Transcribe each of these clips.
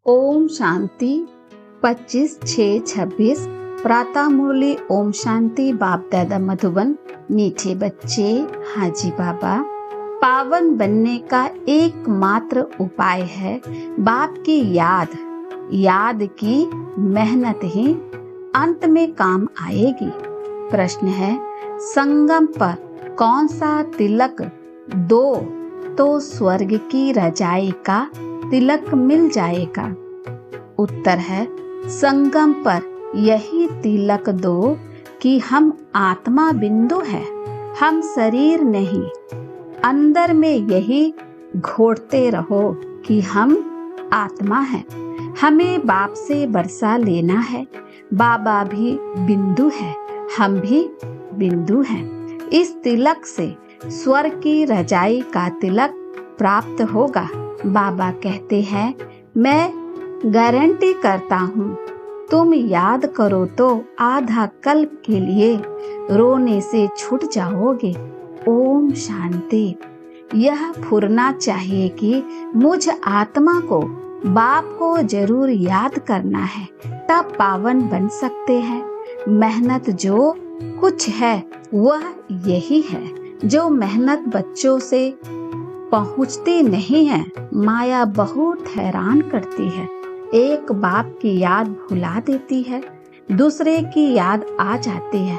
ओम शांति 25/6/26 प्रातः मुरली ओम शांति बाप दादा मधुबन। मीठे बच्चे, हाजी बाबा, पावन बनने का एकमात्र उपाय है बाप की याद की मेहनत ही अंत में काम आएगी। प्रश्न है, संगम पर कौन सा तिलक दो तो स्वर्ग की रजाई का तिलक मिल जाएगा? उत्तर है, संगम पर यही तिलक दो कि हम आत्मा बिंदु है, हम शरीर नहीं। अंदर में यही घोटते रहो कि हम आत्मा है, हमें बाप से बरसा लेना है। बाबा भी बिंदु है, हम भी बिंदु हैं। इस तिलक से स्वर्ग की रजाई का तिलक प्राप्त होगा। बाबा कहते हैं, मैं गारंटी करता हूँ, तुम याद करो तो आधा कल्प के लिए रोने से छूट जाओगे। ओम शांति। यह फुरना चाहिए कि मुझ आत्मा को बाप को जरूर याद करना है, तब पावन बन सकते हैं। मेहनत जो कुछ है वह यही है। जो मेहनत बच्चों से पहुंचती नहीं है, माया बहुत हैरान करती है। एक बाप की याद भुला देती है, दूसरे की याद आ जाती है।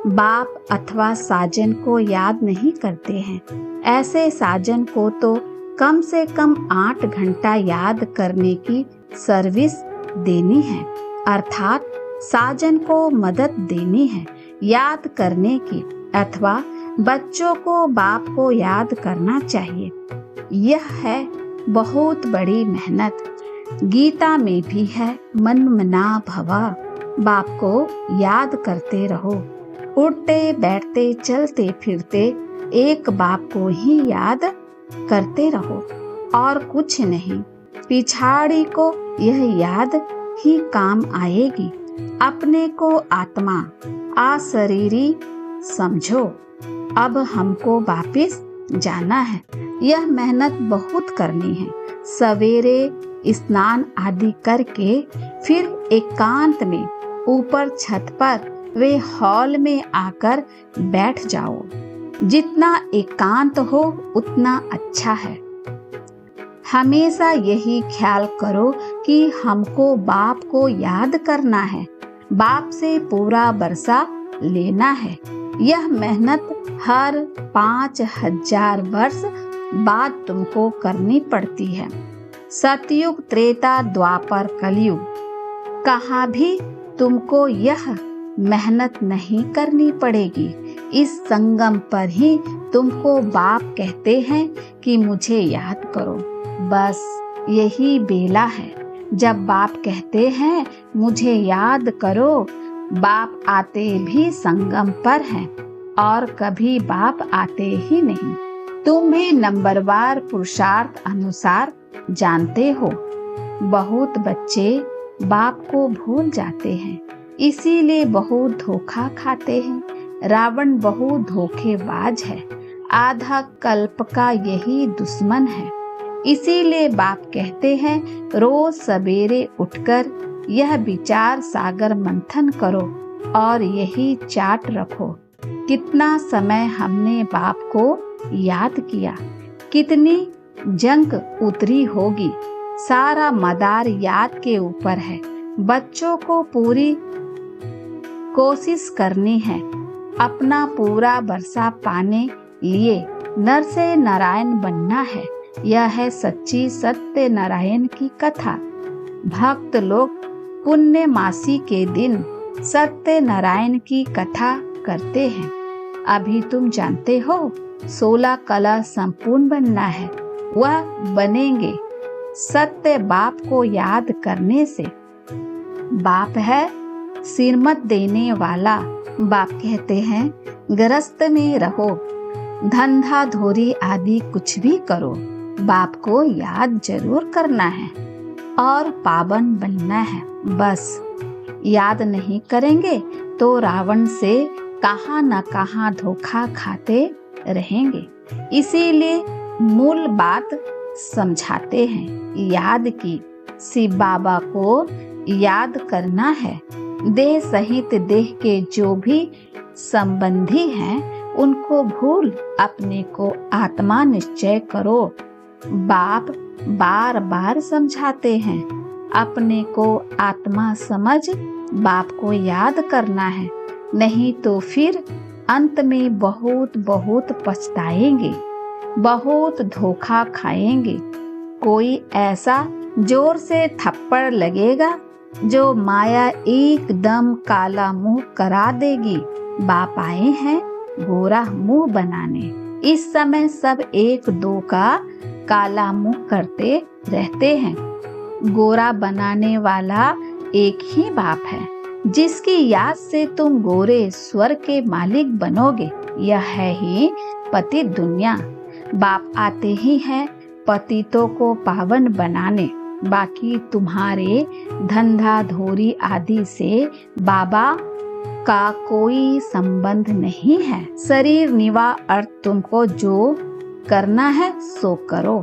बाप अथवा साजन को याद नहीं करते हैं। ऐसे साजन को तो कम से कम 8 घंटा याद करने की सर्विस देनी है, अर्थात साजन को मदद देनी है याद करने की, अथवा बच्चों को बाप को याद करना चाहिए। यह है बहुत बड़ी मेहनत। गीता में भी है, मन मना भवा। बाप को याद करते रहो। उठते बैठते चलते फिरते एक बाप को ही याद करते रहो और कुछ नहीं। पिछाड़ी को यह याद ही काम आएगी। अपने को आत्मा अशरीरी समझो। अब हमको वापिस जाना है। यह मेहनत बहुत करनी है। सवेरे स्नान आदि करके फिर एकांत में ऊपर छत पर वे हॉल में आकर बैठ जाओ। जितना एकांत हो उतना अच्छा है। हमेशा यही ख्याल करो कि हमको बाप को याद करना है, बाप से पूरा बरसा लेना है। यह मेहनत हर 5000 वर्ष बाद तुमको करनी पड़ती है। सतयुग, त्रेता, द्वापर, कलयुग, कहाँ भी तुमको यह मेहनत नहीं करनी पड़ेगी। इस संगम पर ही तुमको बाप कहते हैं कि मुझे याद करो। बस यही बेला है जब बाप कहते हैं मुझे याद करो। बाप आते भी संगम पर हैं और कभी बाप आते ही नहीं। तुम भी नंबरवार पुरुषार्थ अनुसार जानते हो। बहुत बच्चे बाप को भूल जाते हैं, इसीलिए बहुत धोखा खाते हैं। रावण बहुत धोखेबाज है, आधा कल्प का यही दुश्मन है। इसीलिए बाप कहते हैं, रोज सवेरे उठकर यह विचार सागर मंथन करो और यही चार्ट रखो। कितना समय हमने बाप को याद किया, कितनी जंग उतरी होगी। सारा मदार याद के ऊपर है। बच्चों को पूरी कोशिश करनी है। अपना पूरा बरसा पाने लिए नर से नारायण बनना है। यह है सच्ची सत्य नारायण की कथा। भक्त लोग पुण्यमासी के दिन सत्य नारायण की कथा करते हैं। अभी तुम जानते हो 16 कला संपूर्ण बनना है, वह बनेंगे सत्य बाप को याद करने से। बाप है श्रीमत देने वाला। बाप कहते हैं, गृहस्थ में रहो, धंधा धोरी आदि कुछ भी करो, बाप को याद जरूर करना है और पावन बनना है। बस याद नहीं करेंगे तो रावण से कहाँ न कहाँ धोखा खाते रहेंगे। इसीलिए मूल बात समझाते हैं याद की। शिव बाबा को याद करना है। देह सहित देह के जो भी संबंधी हैं उनको भूल अपने को आत्मा निश्चय करो। बाप बार बार समझाते हैं, अपने को आत्मा समझ बाप को याद करना है, नहीं तो फिर अंत में बहुत बहुत पछताएंगे, बहुत धोखा खाएंगे। कोई ऐसा जोर से थप्पड़ लगेगा जो माया एकदम काला मुंह करा देगी। बाप आए हैं गोरा मुंह बनाने। इस समय सब एक दो का काला मुंह करते रहते हैं। गोरा बनाने वाला एक ही बाप है, जिसकी याद से तुम गोरे स्वर के मालिक बनोगे। यह है ही पतित दुनिया। बाप आते ही हैं पतितों को पावन बनाने। बाकी तुम्हारे धंधा धोरी आदि से बाबा का कोई संबंध नहीं है। शरीर निवा अर्थ तुमको जो करना है सो करो।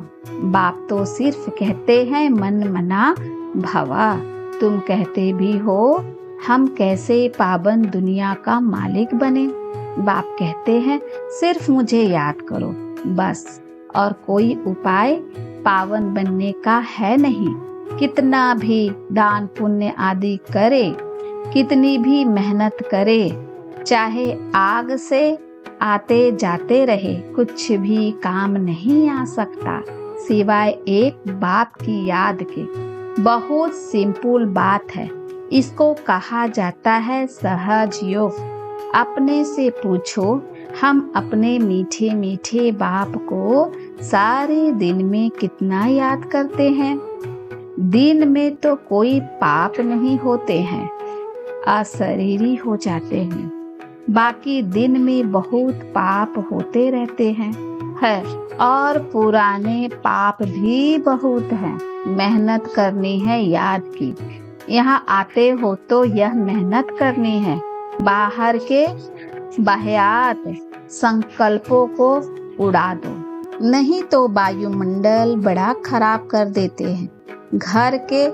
बाप तो सिर्फ कहते हैं मन मना भवा। तुम कहते भी हो हम कैसे पावन दुनिया का मालिक बने। बाप कहते हैं सिर्फ मुझे याद करो बस, और कोई उपाय पावन बनने का है नहीं। कितना भी दान पुण्य आदि करे, कितनी भी मेहनत करे, चाहे आग से आते जाते रहे, कुछ भी काम नहीं आ सकता सिवाय एक बाप की याद के। बहुत सिंपल बात है, इसको कहा जाता है सहज योग। अपने से पूछो, हम अपने मीठे मीठे बाप को सारे दिन में कितना याद करते हैं। दिन में तो कोई पाप नहीं होते हैं, अशरीरी हो जाते हैं। बाकी दिन में बहुत पाप होते रहते हैं है, और पुराने पाप भी बहुत हैं। मेहनत करनी है याद की। यहाँ आते हो तो यह मेहनत करनी है। बाहर के बाह्यात संकल्पों को उड़ा दो, नहीं तो वायुमंडल बड़ा खराब कर देते हैं। घर के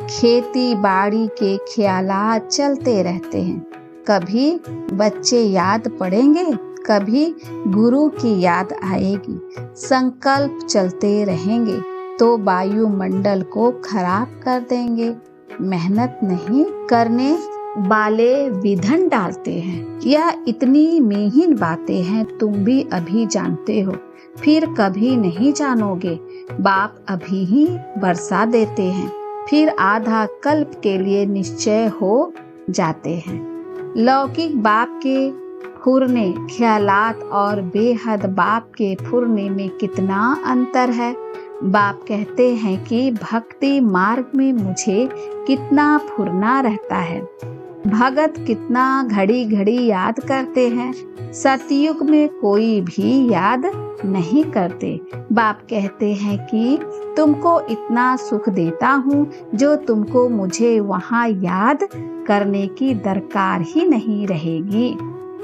खेती बाड़ी के ख्यालात चलते रहते हैं। कभी बच्चे याद पड़ेंगे, कभी गुरु की याद आएगी। संकल्प चलते रहेंगे तो वायुमंडल को खराब कर देंगे। मेहनत नहीं करने वाले विधन डालते हैं। यह इतनी मेहीन बातें हैं, तुम भी अभी जानते हो, फिर कभी नहीं जानोगे। बाप अभी ही बरसा देते हैं, फिर आधा कल्प के लिए निश्चय हो जाते हैं। लौकिक बाप के फुरने ख्यालात और बेहद बाप के फुरने में कितना अंतर है। बाप कहते हैं कि भक्ति मार्ग में मुझे कितना फुरना रहता है। भगत कितना घड़ी घड़ी याद करते हैं। सतयुग में कोई भी याद नहीं करते। बाप कहते हैं कि तुमको इतना सुख देता हूँ जो तुमको मुझे वहाँ याद करने की दरकार ही नहीं रहेगी।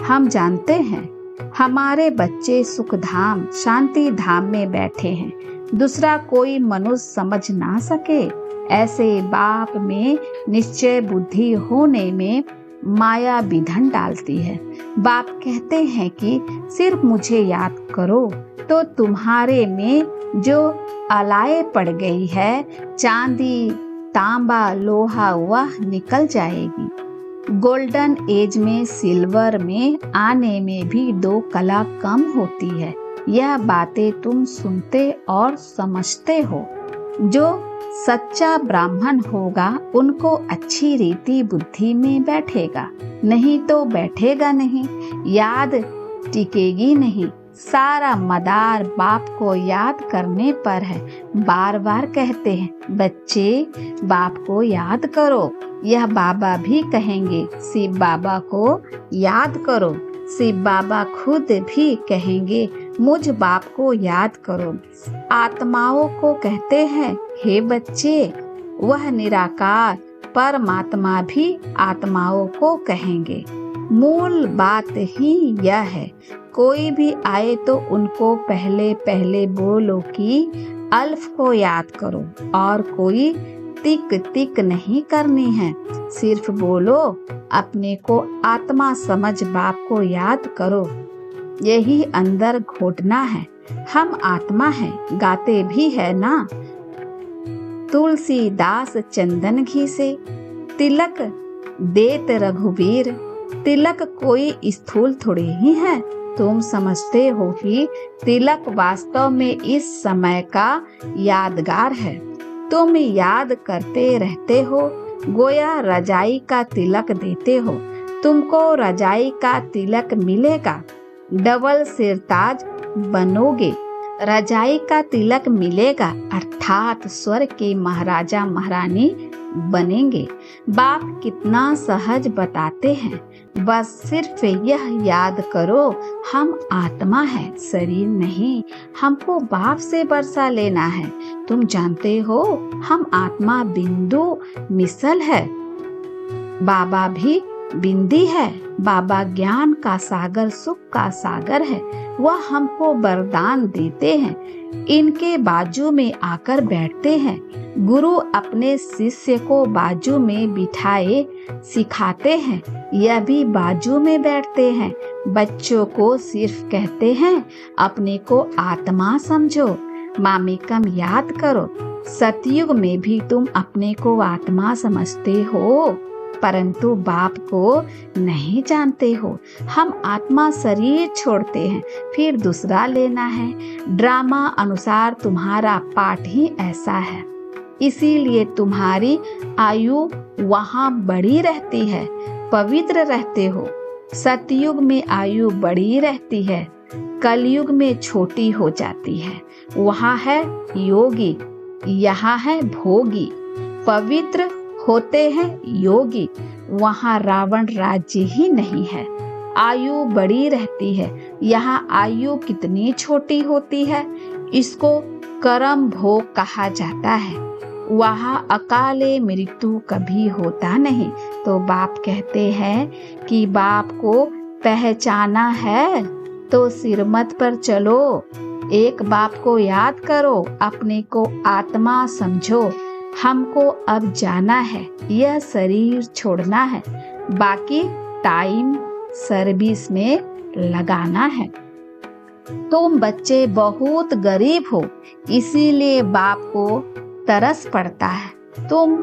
हम जानते हैं हमारे बच्चे सुख धाम शांति धाम में बैठे हैं, दूसरा कोई मनुष्य समझ ना सके। ऐसे बाप में निश्चय बुद्धि होने में माया विधन डालती है। बाप कहते हैं कि सिर्फ मुझे याद करो तो तुम्हारे में जो अलाए पड़ गई है, चांदी तांबा लोहा, वह निकल जाएगी। गोल्डन एज में सिल्वर में आने में भी 2 कला कम होती है। यह बातें तुम सुनते और समझते हो। जो सच्चा ब्राह्मण होगा उनको अच्छी रीति बुद्धि में बैठेगा, नहीं तो बैठेगा नहीं, याद टिकेगी नहीं। सारा मदार बाप को याद करने पर है। बार बार कहते हैं बच्चे बाप को याद करो। यह बाबा भी कहेंगे शिव बाबा को याद करो। शिव बाबा खुद भी कहेंगे मुझ बाप को याद करो। आत्माओं को कहते हैं हे बच्चे, वह निराकार परमात्मा भी आत्माओं को कहेंगे। मूल बात ही यह है, कोई भी आए तो उनको पहले पहले बोलो कि अल्फ को याद करो, और कोई तिक तिक नहीं करनी है। सिर्फ बोलो, अपने को आत्मा समझ बाप को याद करो। यही अंदर घोटना है। हम आत्मा है, गाते भी है ना। तुलसीदास चंदन घी से तिलक देत रघुवीर। तिलक कोई स्थूल थोड़ी ही है। तुम समझते हो कि तिलक वास्तव में इस समय का यादगार है। तुम याद करते रहते हो, गोया रजाई का तिलक देते हो। तुमको रजाई का तिलक मिलेगा, डबल सिरताज बनोगे। रजाई का तिलक मिलेगा अर्थात स्वर्ग के महाराजा महारानी बनेंगे। बाप कितना सहज बताते हैं। बस सिर्फ यह याद करो, हम आत्मा है, शरीर नहीं। हमको बाप से बरसा लेना है। तुम जानते हो हम आत्मा बिंदु मिसल है, बाबा भी बिंदी है। बाबा ज्ञान का सागर, सुख का सागर है। वह हमको वरदान देते हैं, इनके बाजू में आकर बैठते हैं। गुरु अपने शिष्य को बाजू में बिठाए सिखाते हैं, यह भी बाजू में बैठते हैं। बच्चों को सिर्फ कहते हैं अपने को आत्मा समझो, मामिकम याद करो। सतयुग में भी तुम अपने को आत्मा समझते हो, परंतु बाप को नहीं जानते हो। हम आत्मा शरीर छोड़ते हैं, फिर दूसरा लेना है। ड्रामा अनुसार तुम्हारा पाठ ही ऐसा है, इसीलिए तुम्हारी आयु वहाँ बड़ी रहती है, पवित्र रहते हो। सतयुग में आयु बड़ी रहती है, कलयुग में छोटी हो जाती है। वहाँ है योगी, यहाँ है भोगी। पवित्र होते हैं योगी, वहाँ रावण राज्य ही नहीं है। आयु बड़ी रहती है, यहाँ आयु कितनी छोटी होती है। इसको कर्म भोग कहा जाता है। वहाँ अकाले मृत्यु कभी होता नहीं। तो बाप कहते हैं कि बाप को पहचाना है तो सिरमत पर चलो। एक बाप को याद करो, अपने को आत्मा समझो। हमको अब जाना है, यह शरीर छोड़ना है, बाकी टाइम सर्विस में लगाना है। तुम बच्चे बहुत गरीब हो, इसीलिए बाप को तरस पड़ता है। तुम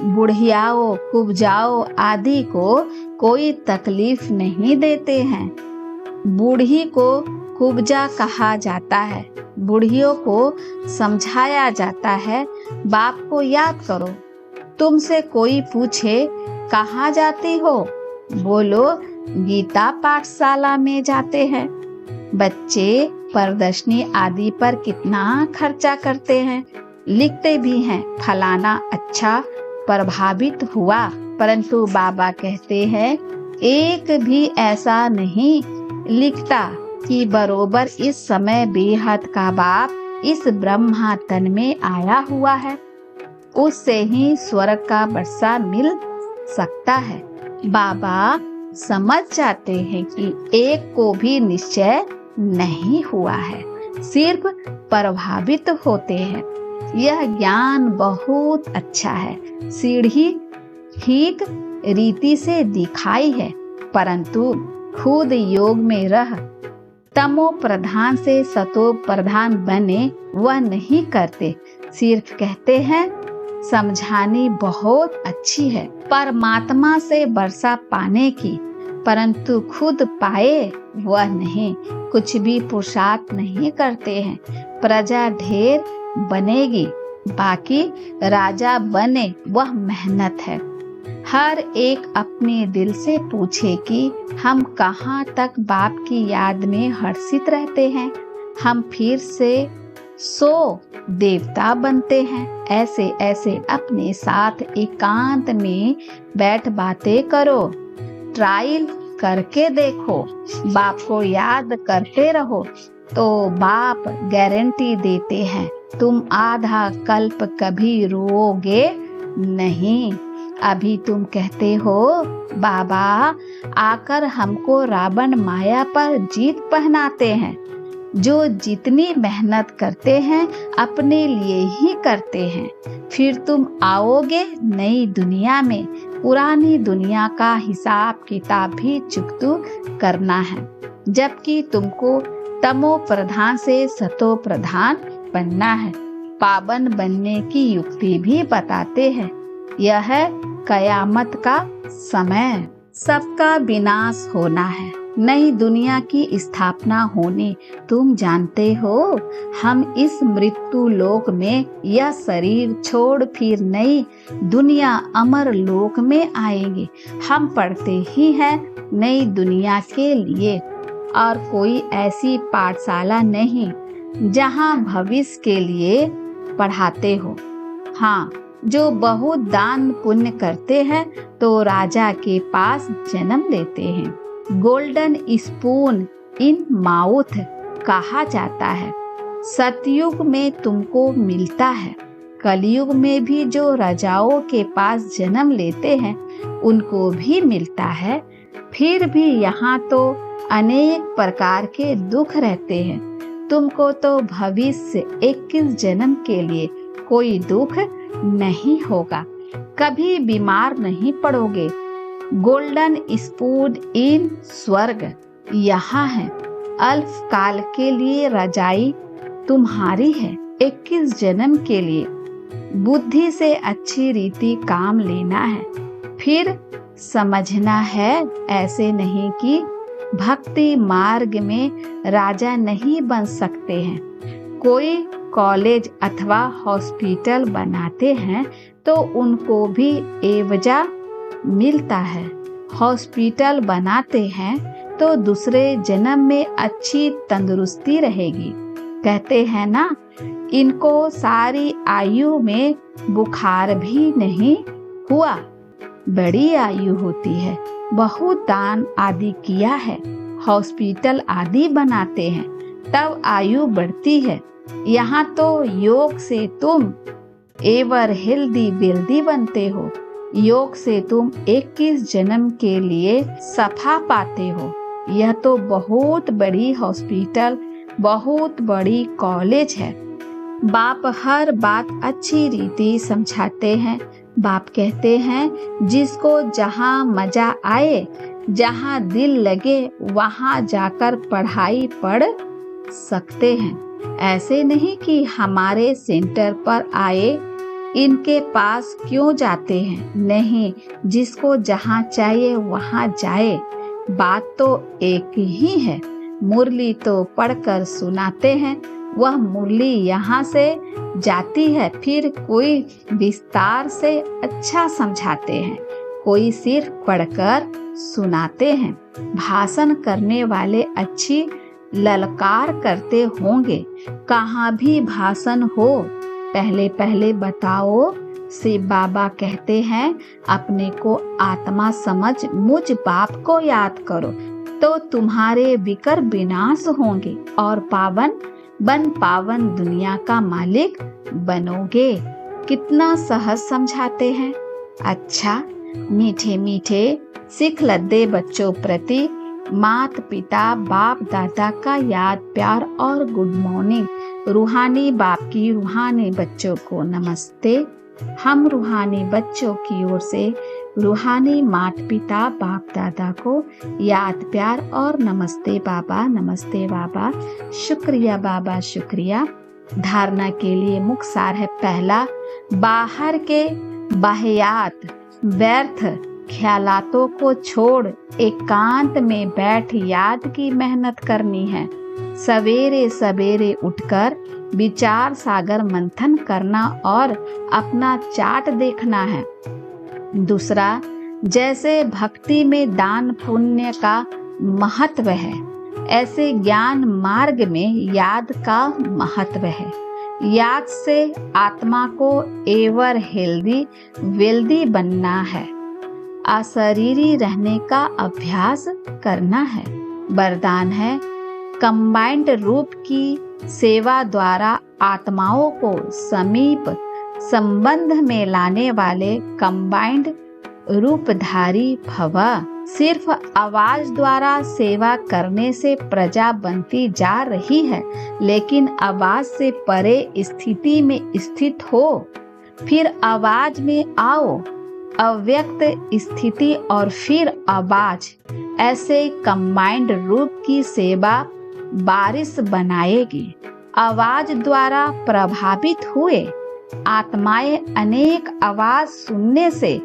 बुढ़ियाओ, कुब्जाओ आदि को कोई तकलीफ नहीं देते हैं। बूढ़ी को कुब्जा कहा जाता है, बूढ़ियों को समझाया जाता है। बाप को याद करो। तुमसे कोई पूछे कहाँ जाती हो, बोलो गीता पाठशाला में जाते हैं। बच्चे प्रदर्शनी आदि पर कितना खर्चा करते हैं, लिखते भी हैं फलाना अच्छा प्रभावित हुआ, परंतु बाबा कहते हैं एक भी ऐसा नहीं लिखता कि बरोबर इस समय बेहद का बाप इस ब्रह्मा तन में आया हुआ है, उससे ही स्वर्ग का वर्षा मिल सकता है। बाबा समझ जाते हैं कि एक को भी निश्चय नहीं हुआ है, सिर्फ प्रभावित होते हैं। यह ज्ञान बहुत अच्छा है। सीढ़ी ठीक रीति से दिखाई है, परंतु खुद योग में रह तमो प्रधान से सतो प्रधान बने वह नहीं करते। सिर्फ कहते हैं समझानी बहुत अच्छी है परमात्मा से वर्षा पाने की, परंतु खुद पाए वह नहीं, कुछ भी पुरुषार्थ नहीं करते हैं। प्रजा ढेर बनेगी, बाकी राजा बने वह मेहनत है। हर एक अपने दिल से पूछे कि हम कहाँ तक बाप की याद में हर्षित रहते हैं। हम फिर से देवता बनते हैं। ऐसे ऐसे अपने साथ एकांत में बैठ बातें करो, ट्रायल करके देखो, बाप को याद करते रहो तो बाप गारंटी देते हैं तुम आधा कल्प कभी रोओगे नहीं। अभी तुम कहते हो बाबा आकर हमको रावण माया पर जीत पहनाते हैं। जो जितनी मेहनत करते हैं अपने लिए ही करते हैं। फिर तुम आओगे नई दुनिया में, पुरानी दुनिया का हिसाब किताब भी चुकतू करना है, जबकि तुमको तमो प्रधान से सतो प्रधान बनना है। पावन बनने की युक्ति भी बताते हैं। यह है कयामत का समय, सबका विनाश होना है, नई दुनिया की स्थापना होनी। तुम जानते हो हम इस मृत्यु लोक में यह शरीर छोड़ फिर नई दुनिया अमर लोक में आएंगे। हम पढ़ते ही हैं नई दुनिया के लिए, और कोई ऐसी पाठशाला नहीं जहाँ भविष्य के लिए पढ़ाते हो। हाँ, जो बहुत दान पुण्य करते हैं तो राजा के पास जन्म लेते हैं। गोल्डन स्पून इन माउथ कहा जाता है। सतयुग में तुमको मिलता है। कलयुग में भी जो राजाओं के पास जन्म लेते हैं उनको भी मिलता है। फिर भी यहाँ तो अनेक प्रकार के दुख रहते हैं। तुमको तो भविष्य 21 जन्म के लिए कोई दुख नहीं होगा, कभी बीमार नहीं पड़ोगे। गोल्डन स्पून इन स्वर्ग यहाँ है। अल्प काल के लिए रजाई तुम्हारी है, 21 जन्म के लिए। बुद्धि से अच्छी रीति काम लेना है, फिर समझना है ऐसे नहीं कि भक्ति मार्ग में राजा नहीं बन सकते हैं। कोई कॉलेज अथवा हॉस्पिटल बनाते हैं तो उनको भी एवजा मिलता है। हॉस्पिटल बनाते हैं तो दूसरे जन्म में अच्छी तंदुरुस्ती रहेगी। कहते हैं ना, इनको सारी आयु में बुखार भी नहीं हुआ। बड़ी आयु होती है, बहुत दान आदि किया है, हॉस्पिटल आदि बनाते हैं, तब आयु बढ़ती है। यहाँ तो योग से तुम एवर हेल्दी वेल्दी बनते हो। योग से तुम 21 जन्म के लिए सफा पाते हो। यह तो बहुत बड़ी हॉस्पिटल, बहुत बड़ी कॉलेज है। बाप हर बात अच्छी रीति समझाते हैं। बाप कहते हैं जिसको जहाँ मजा आए, जहाँ दिल लगे, वहाँ जाकर पढ़ाई पढ़ सकते हैं। ऐसे नहीं कि हमारे सेंटर पर आए, इनके पास क्यों जाते हैं। नहीं, जिसको जहाँ चाहिए वहाँ जाए। बात तो एक ही है। मुरली तो पढ़कर सुनाते हैं, वह मुरली यहाँ से जाती है, फिर कोई विस्तार से अच्छा समझाते हैं, कोई सिर्फ पढ़कर सुनाते हैं। भाषण करने वाले अच्छी ललकार करते होंगे। कहाँ भी भाषण हो, पहले पहले बताओ। शिव बाबा कहते हैं अपने को आत्मा समझ मुझ बाप को याद करो तो तुम्हारे विकर विनाश होंगे और पावन दुनिया का मालिक बनोगे। कितना सहज समझाते हैं। अच्छा, मीठे मीठे सिख लद्दे बच्चों प्रति माता पिता बाप दादा का याद प्यार और गुड मॉर्निंग। रूहानी बाप की रूहानी बच्चों को नमस्ते। हम रूहानी बच्चों की ओर से रूहानी माता पिता बाप दादा को याद प्यार और नमस्ते बाबा, नमस्ते बाबा, शुक्रिया बाबा, शुक्रिया। धारणा के लिए मुख्य सार है। पहला, बाहर के बाह्यात व्यर्थ ख्यालातों को छोड़ एकांत में बैठ याद की मेहनत करनी है। सवेरे सवेरे उठकर विचार सागर मंथन करना और अपना चार्ट देखना है। दूसरा, जैसे भक्ति में दान पुण्य का महत्व है, ऐसे ज्ञान मार्ग में याद का महत्व है। याद से आत्मा को एवर हेल्दी वेल्दी बनना है। अशरीरी रहने का अभ्यास करना है। वरदान है, कंबाइंड रूप की सेवा द्वारा आत्माओं को समीप संबंध में लाने वाले कंबाइंड रूपधारी भव। सिर्फ आवाज द्वारा सेवा करने से प्रजा बनती जा रही है, लेकिन आवाज से परे स्थिति में स्थित हो, फिर आवाज में आओ, अव्यक्त स्थिति और फिर आवाज, ऐसे कंबाइंड रूप की सेवा बारिश बनाएगी। आवाज द्वारा प्रभावित हुए आत्माएं अनेक आवाज सुनने से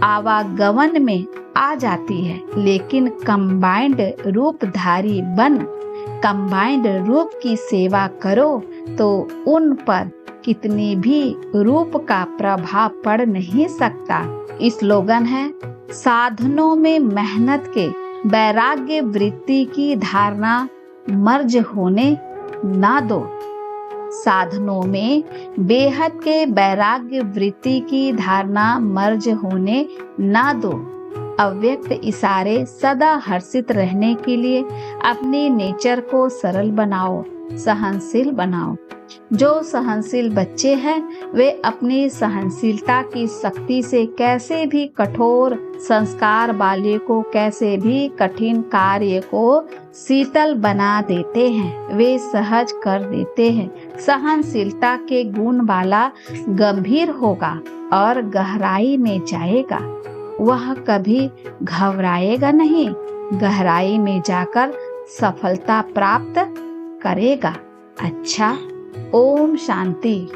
आवागमन में आ जाती है, लेकिन कंबाइंड रूपधारी बन कंबाइंड रूप की सेवा करो तो उन पर कितनी भी रूप का प्रभाव पड़ नहीं सकता। स्लोगन है, साधनों में मेहनत के वैराग्य वृत्ति की धारणा मर्ज होने ना दो। साधनों में बेहद के वैराग्य वृत्ति की धारणा मर्ज होने ना दो। अव्यक्त इशारे सदा हर्षित रहने के लिए अपने नेचर को सरल बनाओ, सहनशील बनाओ। जो सहनशील बच्चे हैं वे अपनी सहनशीलता की शक्ति से कैसे भी कठोर संस्कार वाले को, कैसे भी कठिन कार्य को शीतल बना देते हैं, वे सहज कर देते हैं। सहनशीलता के गुण वाला गंभीर होगा और गहराई में जाएगा। वह कभी घबराएगा नहीं, गहराई में जाकर सफलता प्राप्त करेगा। अच्छा, ओम शांति।